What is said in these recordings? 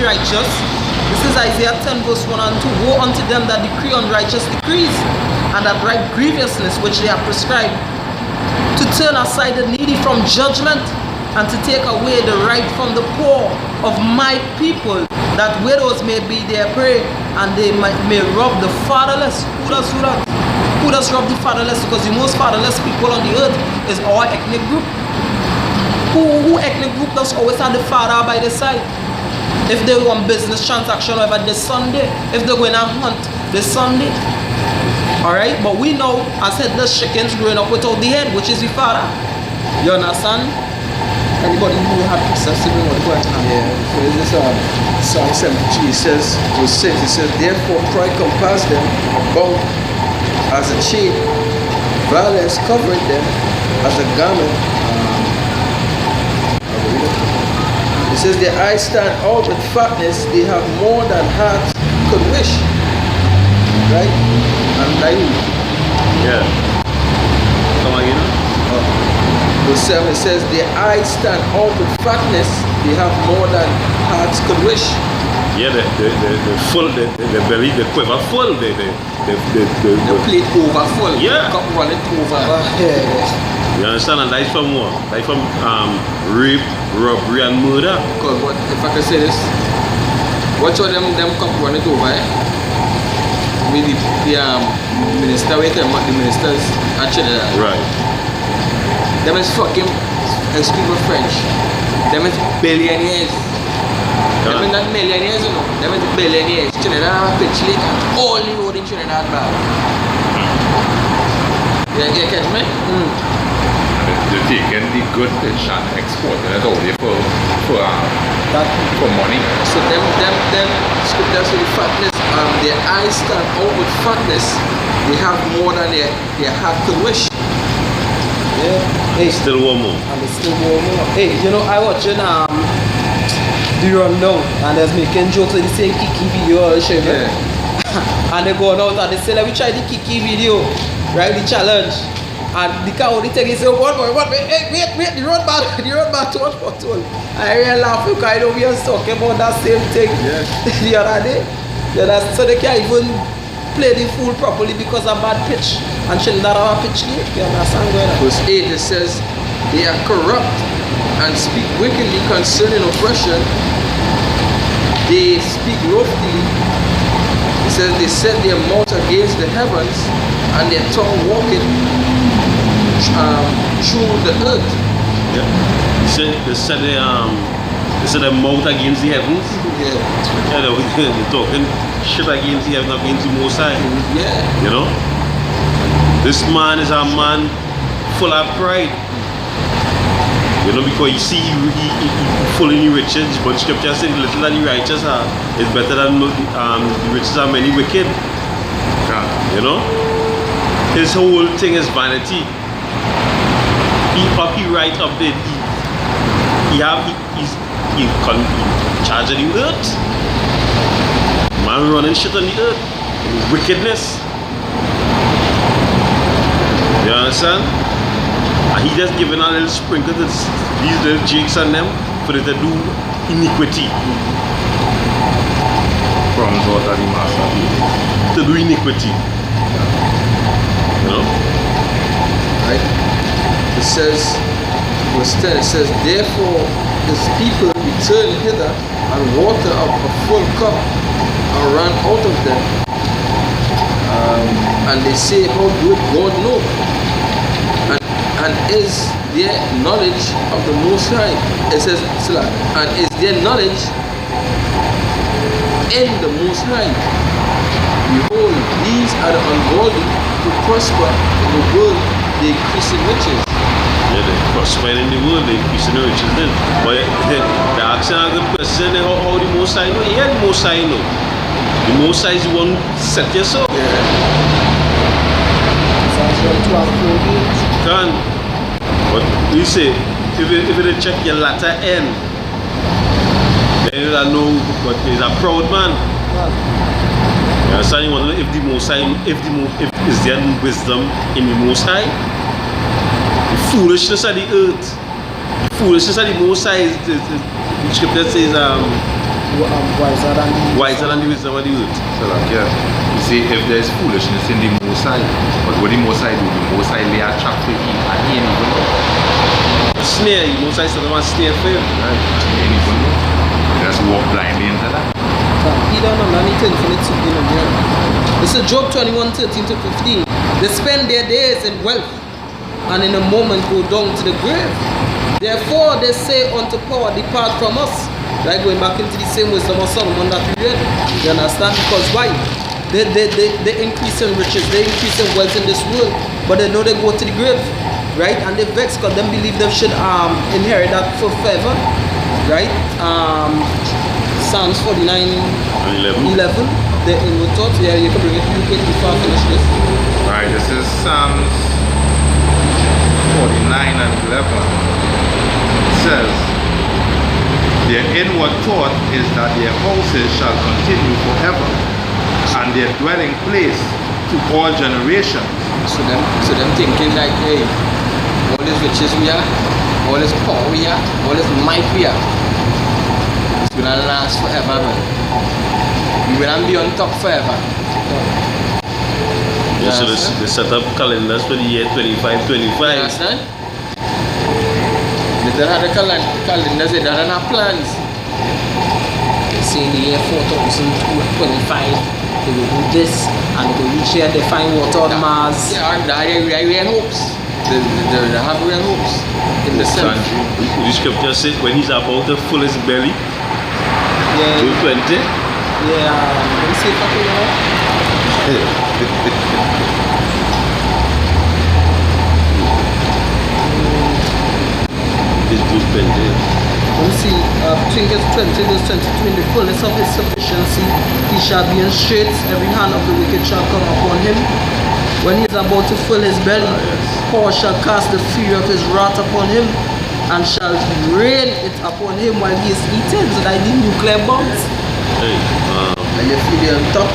the righteous. This is Isaiah 10 verse 1 and 2. Woe unto them that decree unrighteous decrees, and that write grievousness which they have prescribed, to turn aside the needy from judgment, and to take away the right from the poor of my people, that widows may be their prey, and they may rob the fatherless. Who does that? Who does rob the fatherless? Because the most fatherless people on the earth is our ethnic group. Who ethnic group does always have the father by the side? If they want business transaction over this Sunday, if they're going to hunt this Sunday, alright? But we know as headless chickens growing up without the head, which is the father. You understand? Anybody who had access to the word? Yeah, so this Psalm 73 says, verse 6, it says, therefore pride compassed them about as a chain, violence covered them as a garment. It says their eyes stand out with fatness, they have more than heart could wish. Right? And like yeah. Come again? Verse 7 it says their eyes stand out with fatness, they have more than hearts could wish. Yeah, the full, the belly, the quiver full, the plate over full. Yeah. Cup running over. Yeah. You understand? And that's from what? That's from rape, robbery, and murder. Because what if I can say this? Watch all them cup running over. I mean the minister, wait a minute, the ministers actually. Right. Them is fucking, excuse my French. Them is billionaires. Them is not millionaires, you know. Them is billionaires. Trinidad have a pitch lake and all the road in Trinidad bad. You catch me? They're taking the good fish and exporting it only for money. So them scriptures with the fatness, their eyes stand out with fatness. They have more than their heart could wish. Yeah. Hey, still one more. And it's still one more. Hey, you know, I watching Do You Unknown, and they're making jokes with the same Kiki video I'll show you. Yeah. And they go out and they say, let me try the Kiki video, right? The challenge. And the car only take it, say, what, wait, the road bad too much for toll. I really laugh because I know we are talking about that same thing the other day. Yeah, so they can't even play the fool properly because of bad pitch. And she'll not have a pitch league. You understand? Verse 8 it says, they are corrupt and speak wickedly concerning oppression. They speak loftily. It says they set their mouth against the heavens, and their tongue walketh through the earth. Yeah. They set their mouth against the heavens. Yeah. Yeah, they're talking shit against the heavens, against the Most High. Yeah. You know? This man is a man full of pride. You know, because you see he full in the riches, but scripture says little that the righteous are is better than the riches are many wicked. You know? His whole thing is vanity. He right up there. He's charging the earth. Man running shit on the earth. Wickedness. You understand? And he just giving a little sprinkle to these little jakes on them for them to do iniquity. From what the master to do iniquity. You know? Right? It says, verse 10, it says, therefore his people return hither, and water of a full cup are run out of them. And they say, how good God know? And is their knowledge of the Most High? It says, and is their knowledge in the Most High? Behold, these are the ungodly who prosper in the world, they increase in riches. Yeah, they prosper in the world, they increase in riches then. But they're asking a good question, how the Most High know? Yeah, the Most High know. The Most High is the one who set yourself. Yeah. Can. But we say, if you check your latter end, then you know, but he's a proud man. You understand? You wonder if the Most High, if is there wisdom in the Most High? The foolishness of the earth, the foolishness of the Most High is the scripture says, Wiser than the wisdom of the earth. So like, yeah. You see, if there's foolishness in the Most High, but what the Most High do, the Most High lay a trap for him, and he ain't even know. Snare, you most I said I want snare for him. Right? He ain't even know. He just walk blindly into that. He don't know anything for it to be in there. This is Job 21:13-15. They spend their days in wealth, and in a moment go down to the grave. Therefore they say unto power, depart from us. Right, going back into the same wisdom of Solomon that we read. You understand? Because why? They increase in riches, they increase in wealth in this world, but they know they go to the grave. Right? And they vex because they believe they should inherit that for forever. Right? Psalms 49:11. The inward thoughts. Yeah, you can bring it. You can before I finish this. Alright, this is Psalms 49:11. It says, their inward thought is that their houses shall continue forever, and their dwelling place to all generations. So them thinking like, hey, all these riches we are, all this power we are, all this might we are, it's gonna last forever, man. We will be on top forever. Yeah, so they set up calendars for the year 2525. You understand? They don't have the calendars, they don't have plans. They say in the year 4025, they will do this, and they will reach here, they find water on Mars. Yeah, they real hopes. They have real hopes in the sun. The scripture says when he's about to fill his belly, Yeah. 220. Yeah. Let me see if I can It's 220. Let me see, I think it's 20:22. In the fullness of his sufficiency, he shall be in straits, every hand of the wicked shall come upon him. When he is about to fill his belly, power shall cast the fury of his wrath upon him, and shall rain it upon him while he is eating. So that the nuclear bombs. Hey, And you feel it on top.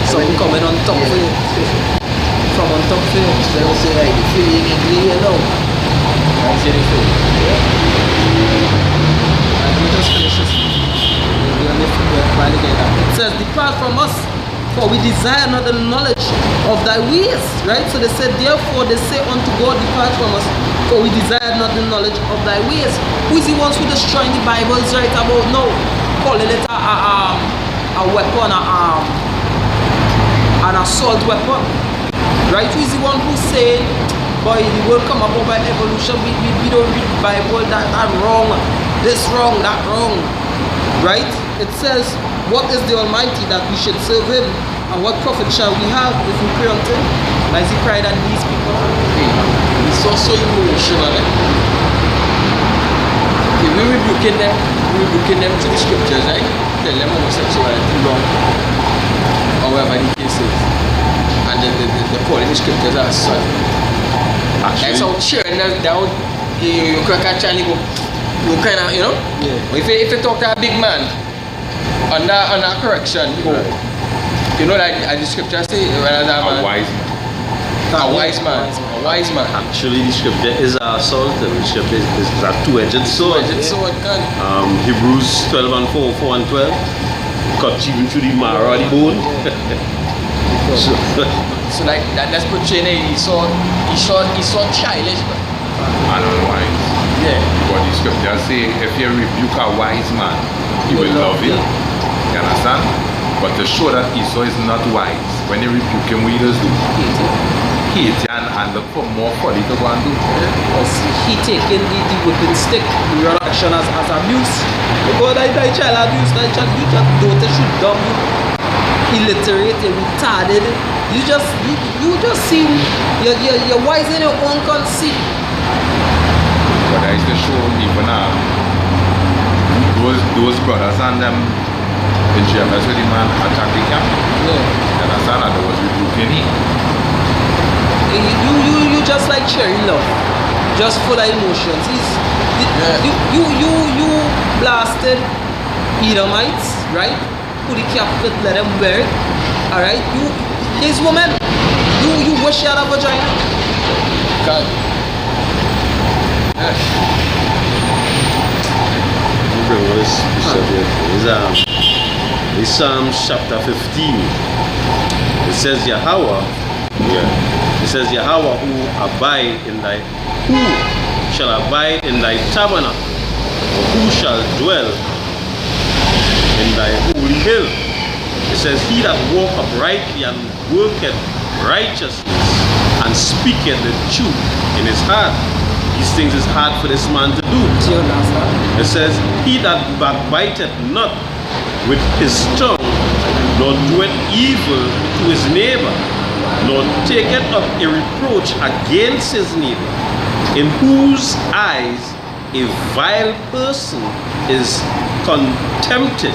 Something coming on top for you. From on top for you. They will say, like, the feeling in here now. That's it. Let me just finish this. It says, depart from us, for we desire not the knowledge of thy ways. Right? So they said, therefore they say unto God, depart from us, for we desire not the knowledge of thy ways. Who is the ones who destroying the Bible is right about now? Calling it a weapon, an assault weapon. Right? Who is the one who's saying, boy, the world come about by evolution, we don't read the Bible, that wrong, this wrong, that wrong. Right? It says, what is the Almighty that we should serve him? And what profit shall we have if we pray unto him? Like he cried at these people. It's also emotional. Okay, we're rebuking them to the scriptures, right? Tell them homosexuality wrong. However the case is. And the calling the scriptures as son. That's how cheering us down. You can catch and you kind of, you know? Yeah. If you talk to a big man under correction, you go, you know, like as the scripture say, A wise man. a wise man. actually, the scripture is an assault, and the scripture is a two-edged sword. Hebrews 12:4 and 12. Cut even through the marrow of the bone. So like that's portraying he's so childish, but And unwise. yeah. But the scripture say, if you rebuke a wise man, he will love you. You understand? But to show that Esau is not wise, when you rebuke him, what he does do? Hate you and look for more folly to go and do. Because he taking the whipping stick, the reaction as abuse. Because that child abuse, that child, you just daughter should dumb you, illiterate, retarded. You just seem you're wise in your own conceit. But that is to show even those brothers and them in jailers with the man attacked the camp. Yeah. You understand? And there was rebuking him. You just like Cherry Love, just full of emotions. You blasted Edomites, right? Put the cap, let them wear it. Alright? This woman, you wish you had a vagina. God. bring this is Psalms chapter 15. It says Yahweh, it says Yahweh who shall abide in thy tabernacle, or who shall dwell in thy holy hill. It says, he that walketh uprightly and worketh righteousness and speaketh the truth in his heart. These things is hard for this man to do. It says, he that backbiteth not with his tongue, nor doeth evil to his neighbor, nor taketh up a reproach against his neighbor, in whose eyes a vile person is contempted,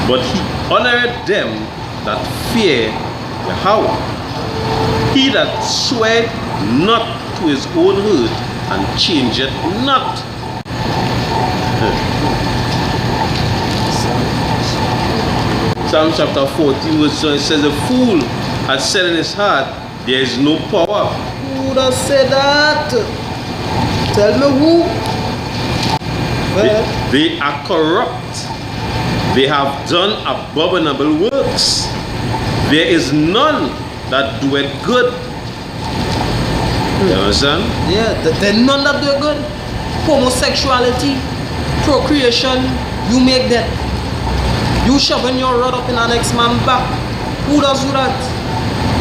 but he honoreth them that fear Yahweh. He that sweareth not to his own hurt, and changeth not. Psalm chapter 14 verse 1, it says, a fool has said in his heart, there is no power. Who does say that? Tell me who? They are corrupt. They have done abominable works. There is none that doeth good. You understand? Yeah, there's none that do good. Homosexuality, procreation, you make that. You shoving your rod up in the next man's back. Who does do that?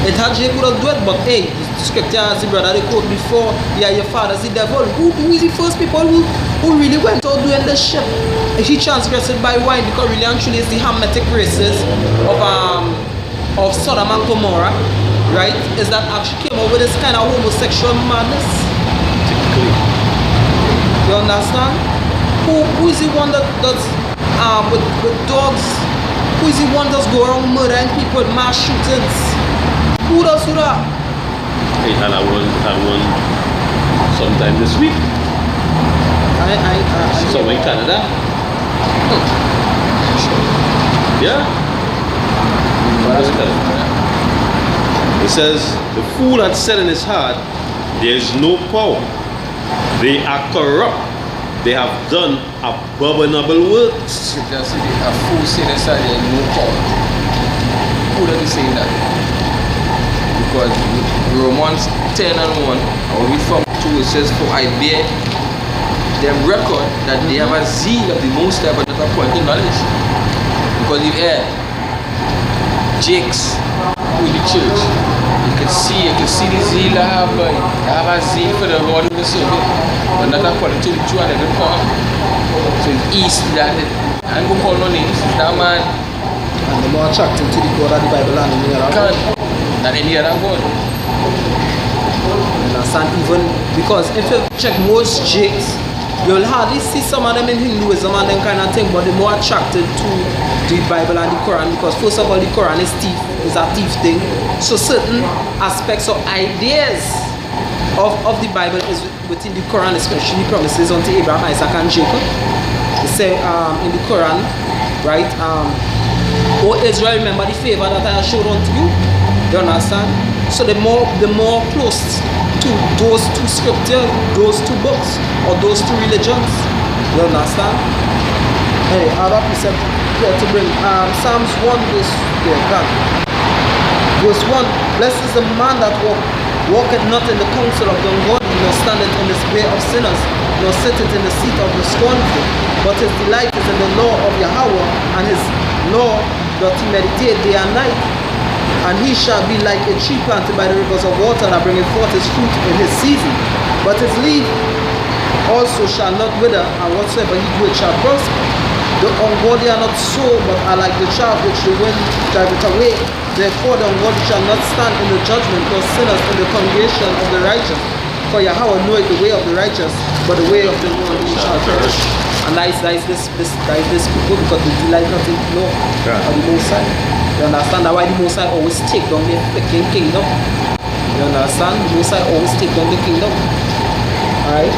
It had Jake could do it, but hey, the scripture as the brother they quote before, yeah, your father's the devil. Who is the first people who really went out doing this shit? He transgressed by wine, because really and truly it's the Hamitic races of Sodom and Gomorrah, right? Is that actually came up with this kind of homosexual madness. You understand? Who is the one that does with dogs? Who is the one that's go around murdering people with mass shootings? Who does do that? Hey, and I won sometime this week. So in Canada. Yeah? It says, the fool had said in his heart, there is no power. They are corrupt. They have done abominable works. Just a fool saying inside there no power. Who does he say that? Because Romans 10 and 1, or read from 2, it says, for I bear them record that they have a zeal of the Most High, but not a point in knowledge. Because if Jakes with the church, you can see the zeal I have. I have a zeal for the Lord in the service, but not according to the true and every part. So it's east that I don't go call no names. That man, And the more attractive to the God of the Bible and the other can't than any other God. understand? Even because if you check most Jakes, you'll hardly see some of them in Hinduism and them kind of thing, but they're more attracted to the Bible and the Quran, because first of all the Quran is a thief thing. So certain aspects or ideas of the Bible is within the Quran, especially promises unto Abraham, Isaac and Jacob. They say in the Quran, right, O Israel, remember the favor that I have showed unto you. You understand? So the more close to those two scriptures, those two books, or those two religions. You understand? Hey, other precept here to bring Psalms 1 verse 1. Blessed is the man that walketh not in the counsel of the ungodly, nor standeth in the way of sinners, nor sitteth in the seat of the scornful. But his delight is in the law of Yahweh, and his law doth he meditate day and night. And he shall be like a tree planted by the rivers of water, that bringeth forth his fruit in his season. But his leaf also shall not wither, and whatsoever he doeth shall prosper. The ungodly are not so, but are like the chaff which the wind driveth away. Therefore the ungodly shall not stand in the judgment, nor sinners in the congregation of the righteous. For Yahweh knoweth the way of the righteous, but the way of the world shall perish. And that is this people, because they delight not in the law of the Most High. You understand? That's why the Most High always take down the freaking kingdom. You understand? The Most High always take down the kingdom. Alright?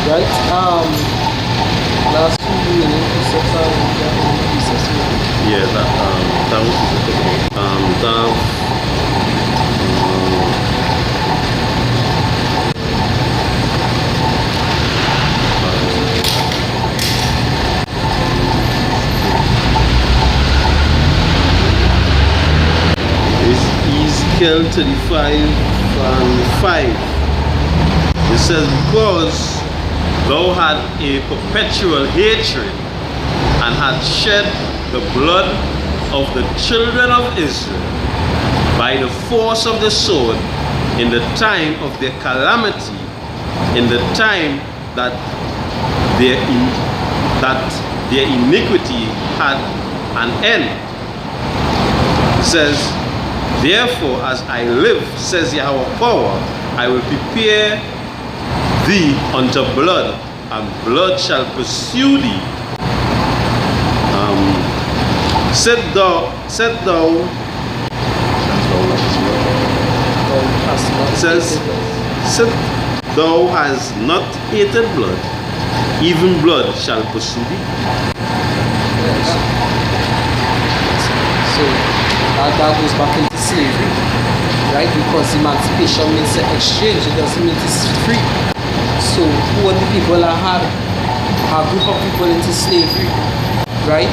Right? Last two remaining precepts are precepts. Yeah, that was Ezekiel 35:5. It says, because thou had a perpetual hatred and had shed the blood of the children of Israel by the force of the sword in the time of their calamity, in the time that their iniquity had an end. It says, therefore, as I live, says Yahweh power, I will prepare thee unto blood, and blood shall pursue thee. Said thou, says, said thou hast not hated blood, even blood shall pursue thee. Yes. So that goes back into slavery, right? Because emancipation means an exchange, it doesn't mean it's free. So who are the people that had a group of people into slavery, right?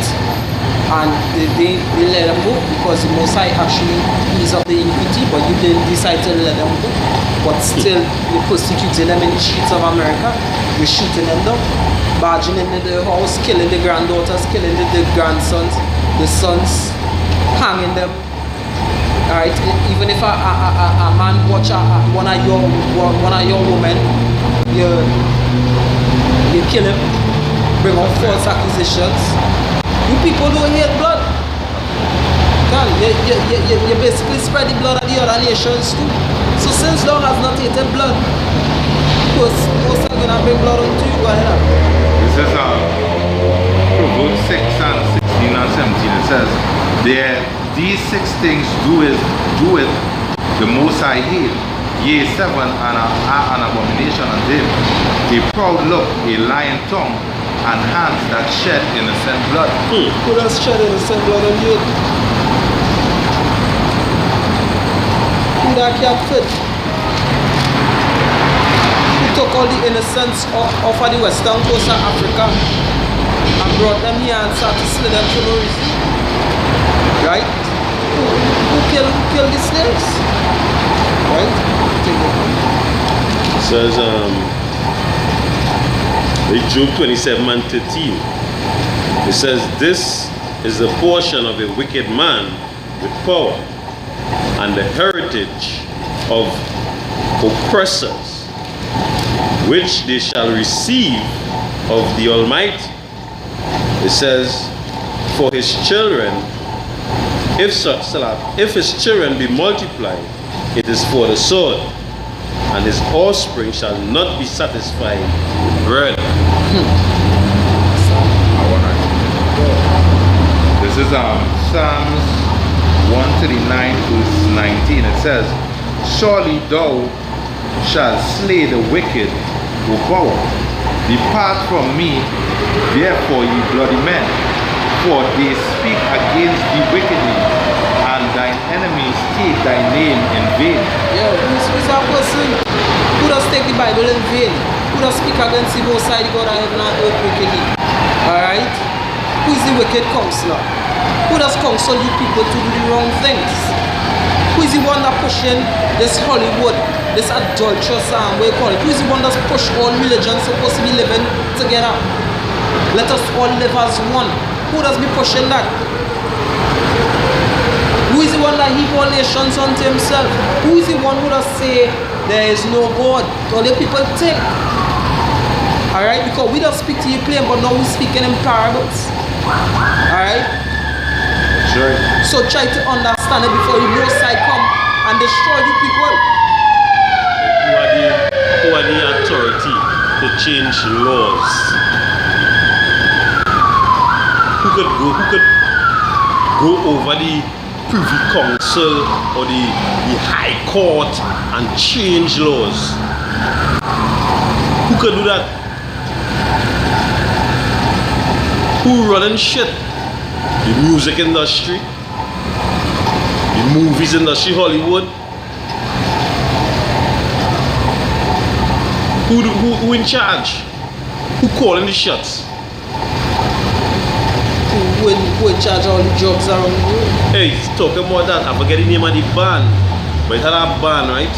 And they let them go because the Most High actually eased up the iniquity, but you didn't decide to let them go. But still, you're persecuting them in the streets of America. You're shooting them down, barging into the house, killing the granddaughters, killing the grandsons, the sons, hanging them. Alright, even if a man watch one of your women, you kill him, bring up false accusations. You people don't hate blood. God, you basically spread the blood of the other nations too. So since thou has not hated blood, most are gonna bring blood onto you. Go ahead. This is Proverbs 6 and 16 and 17. It says, these 6 things doeth the Most High hate. Yea, 7 and an abomination unto him. A proud look, a lying tongue, and hands that shed innocent blood. Who does shed innocent blood on you? Who that can't fit? Who took all the innocents off of the western coast of Africa and brought them here and started to slay them for no reason? Right? Who killed the slaves? Right? It says, Job 27 and 13. It says, this is the portion of a wicked man with power, and the heritage of oppressors, which they shall receive of the Almighty. It says, for his children, if his children be multiplied, it is for the sword, and his offspring shall not be satisfied with bread. This is Psalms 139 verse 19. It says, surely thou shalt slay the wicked, O power. Depart from me, therefore, ye bloody men, for they speak against thee wickedly, and thine enemies take thy name in vain. Yeah, who's that person who does take the Bible in vain? Who does speak against the Most High God of heaven and earth wickedly? Alright? Who is the wicked counselor? Who does counsel you people to do the wrong things? Who is the one that pushing this Hollywood, this adulterous what you call it? Who is the one that's push all religions supposed to be living together? Let us all live as one. Who does be pushing that? Who is the one that heap all nations unto himself? Who is the one who does say there is no God? All the people think. Alright, because we don't speak to you plain, but now we're speaking in parables. Alright? Sure. So try to understand it before the Most High come and destroy you people. Who are the authority to change laws? Who could go over the Privy Council or the High Court and change laws? Who could do that? Who running shit? The music industry, the movies industry, Hollywood. Who in charge? Who calling the shots? Who in charge of all the jobs around the world? Hey, talking about that, I forget the name of the band, but it had a band, right?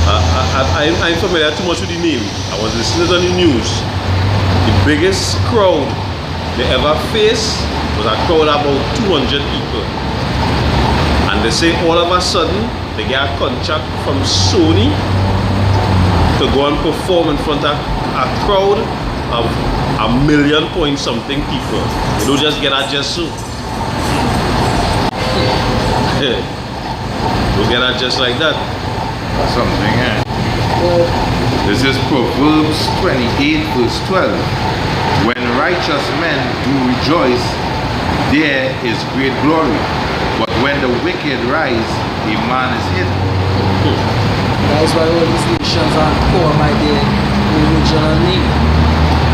I'm familiar too much with the name. I was listening on the news. The biggest crowd they ever faced was a crowd of about 200 people. And they say all of a sudden, they get a contract from Sony to go and perform in front of a crowd of 1 million point something people. You don't just get that just so. Don't get that just like that. That's something, eh? This is Proverbs 28 verse 12. When righteous men do rejoice, there is great glory. But when the wicked rise, a man is hidden. That is why all these nations are called by their original name.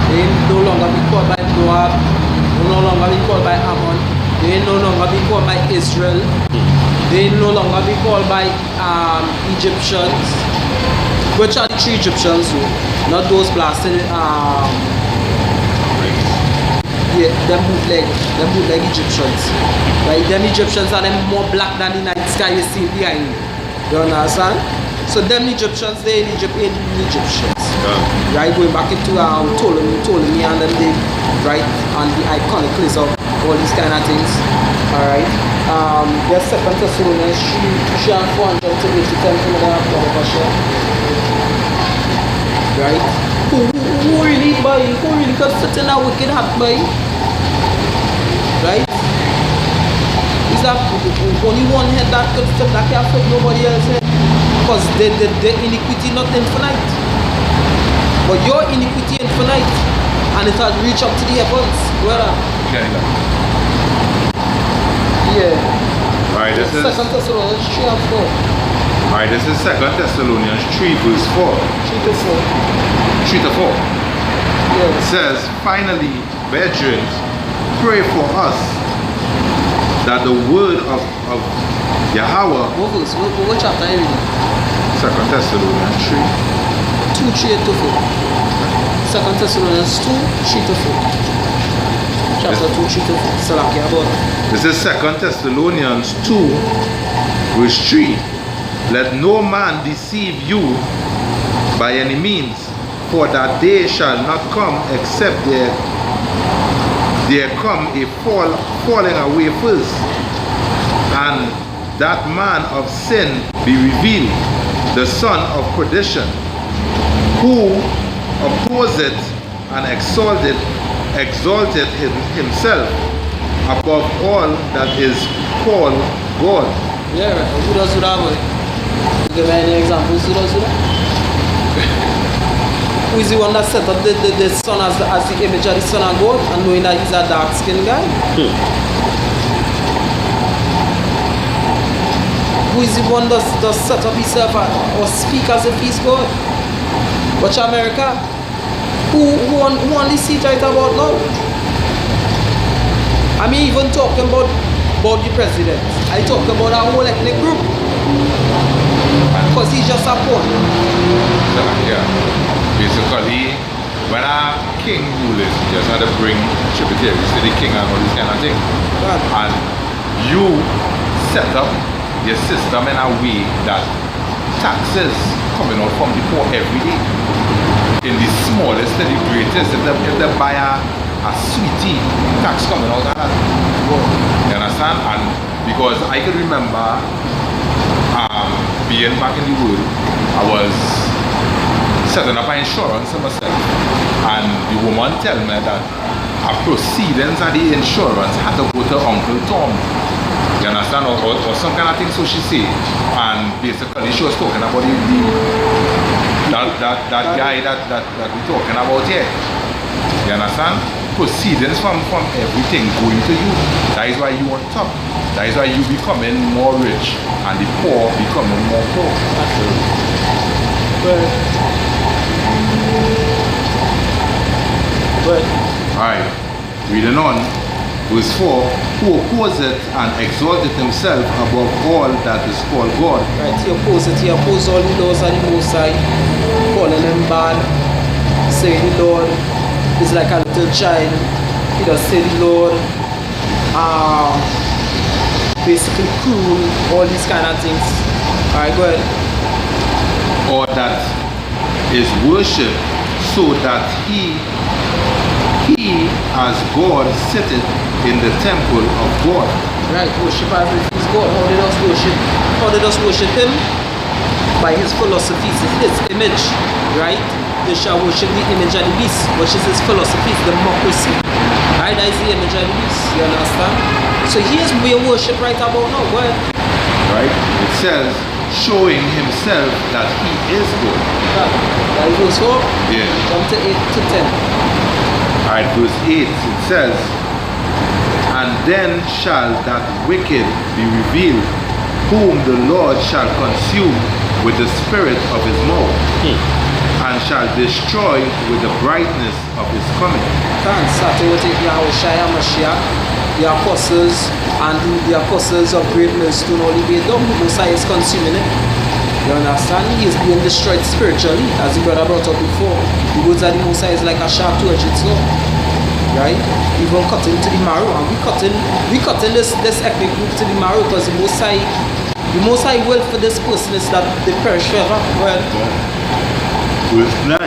They no longer be called by Moab, they no longer be called by Ammon, they no longer be called by Israel, they no longer be called by Egyptians. Which are the 3 Egyptians, so not those blasted yeah, them bootleg Egyptians. Like them Egyptians are them more black than the night sky you see behind you. You understand? So them Egyptians, they in Egypt ain't the Egyptians. Yeah. Right, going back into Ptolemy and them they right on the iconic list of all these kind of things. Alright. There's 2 Thessalonians 3 and 400 to 8 to 10 from the share. Right? Who really buy? Who really could sit in a wicked heart buy? Right? Is that only one head that could step that can affect nobody else head? Because the iniquity not infinite. But your iniquity infinite. And it has reached up to the heavens. Brother. Yeah. Alright, this is 2 Thessalonians 3 and 4. Alright, this is 2 Thessalonians 3 verse 4. 3 to 4. 3 to 4. Yeah. It says, finally, brethren, pray for us that the word of Yahweh, What verse? What chapter are you reading? 2 Thessalonians 3. 2, 3 to 4. 2 Thessalonians 2, 3 to 4. Chapter 2, 3 to 4. Salakia about. This is 2 Thessalonians 2 verse 3. Let no man deceive you by any means, for that day shall not come except there come a falling away first, and that man of sin be revealed, the son of perdition, who opposeth and exalted himself above all that is called God. Yeah, right. Who does that, boy? Give me any examples. Who does that? Who is the one that set up the son as the image of the son of God and knowing that he's a dark skinned guy? Who is the one that set up himself or speak as if he's God? Watch America. Who on the seat right about now? I mean, even talking about the president. I talk about a whole ethnic group. Because he's just a pawn. Yeah. Basically, when a king rules, you just had to bring tributaries to the king and all this kind of thing. Right. And you set up your system in a way that taxes coming out from the poor every day. In the smallest to the greatest, if they buy a sweetie, tax coming out of that. You understand? And because I can remember being back in the world, I was setting up an insurance for myself, and the woman tell me that a proceedings of the insurance had to go to Uncle Tom. You understand? Or some kind of thing, so she said. And basically she was talking about that guy that we're talking about here. You understand? Proceedings from everything going to you. That is why you on top. That is why you becoming more rich and the poor becoming more poor. But Alright. Reading on, verse 4, who opposeth and exalteth himself above all that is called God. Right, he opposed all the laws of the Most High, calling them bad, saying the Lord is like a little child. He does say the Lord basically cruel, all these kind of things. Alright, go ahead. Or that is worship, so that he as God sitteth in the temple of God. Right, worship as if he's God. How did us worship? How did us worship him? By his philosophies, his image, right? They shall worship the image of the beast, which is his philosophies, democracy. Right, that is the image of the beast. You understand? So he is being worshipped right about now. Go ahead. Right? It says, showing himself that he is God. That is verse 4. Yeah. Jump to 8 to 10. Alright, verse 8, it says, and then shall that wicked be revealed, whom the Lord shall consume with the spirit of his mouth, and shall destroy with the brightness of his coming. Starting with Yahushua Mashiach, the apostles and the apostles of great millstone all the way down, the Messiah is consuming it. You understand? He is being destroyed spiritually, as the brother brought up before. The words of the Messiah is like a sharp two-edged sword. Right? Even cutting to the marrow, and we cutting this ethnic group to the marrow, because the Most High will for this person is that they perish forever. Well, verse 9,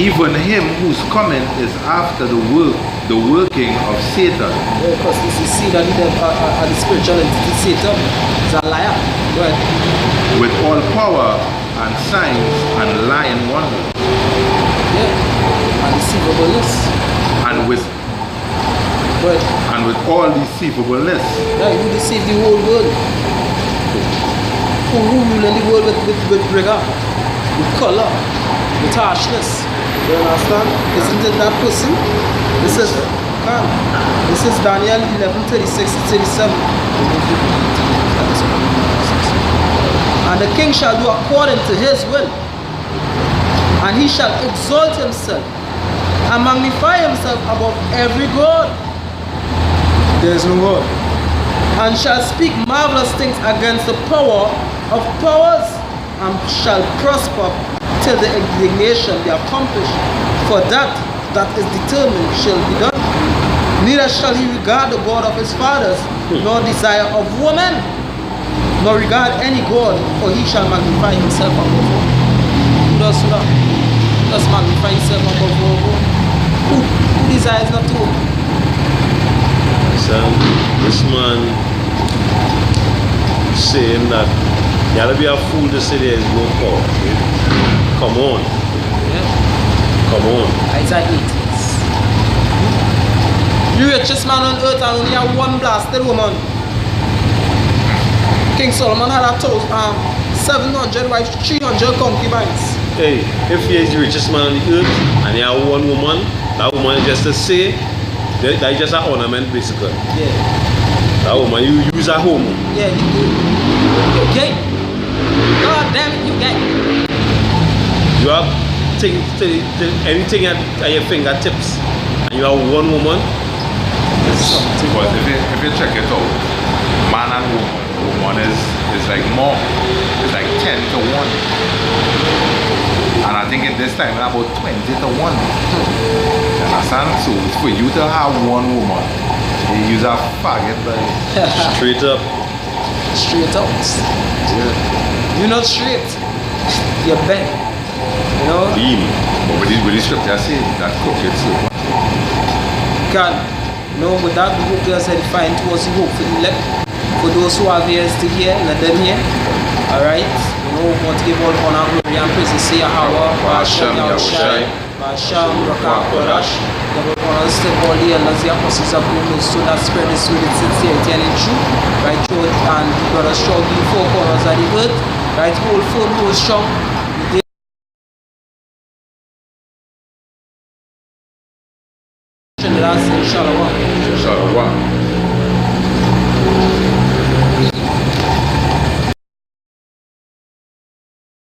even him whose coming is after the working of Satan. yeah, because this is seed of the spiritual entity Satan. It's a liar. Well, With all power and signs and lying wonder. yeah, and deceivableness. And with all deceivableness. Yeah, you deceive the whole world. Who rule in the world with rigor, with color, with harshness. You understand? Isn't it that person? This is Daniel 11:36-37. And the king shall do according to his will, and he shall exalt himself and magnify himself above every god. There is no God. And shall speak marvelous things against the power of powers, and shall prosper till the indignation be accomplished. For that is determined shall be done. Neither shall he regard the God of his fathers, nor desire of woman, nor regard any God, for he shall magnify himself above all. Who does that? Who does magnify himself above all? Who desires not to? This man saying that you gotta be a fool to say there is no power. Come on. Yeah. Come on. Isaiah 8. The richest man on earth and only had one blasted woman. King Solomon had 700 wives, 300 concubines. Hey, if he is the richest man on the earth and he have one woman, that woman is just to say that is just an ornament basically. Yeah. That woman you use at home. Yeah, you gay. God damn it, you gay. You have anything at your fingertips and you have one woman. But if you check it out, man and woman is like more. It's like 10 to 1. And I think at this time it's about 20 to 1. You understand? So for you to have one woman, you use a faggot by Straight up. Straight out. yeah. You're not straight. You're bent. You know? Beam. But with the scripture I say that crooked serpent. God. No, with that the hope is defined towards the hope for the elect. For those who have ears to hear, let them hear. Alright? You know, want to give all honor, glory, and praise to say Yahweh, Hashem, Yahushai, Hashem, Rakah, Kodash. Give all honors to all the elders, the apostles of the so that spread this with sincerity and in truth. Right, truth and brother strong in four corners of the earth. Right, hold firm, hold strong. Shalom. Shalom.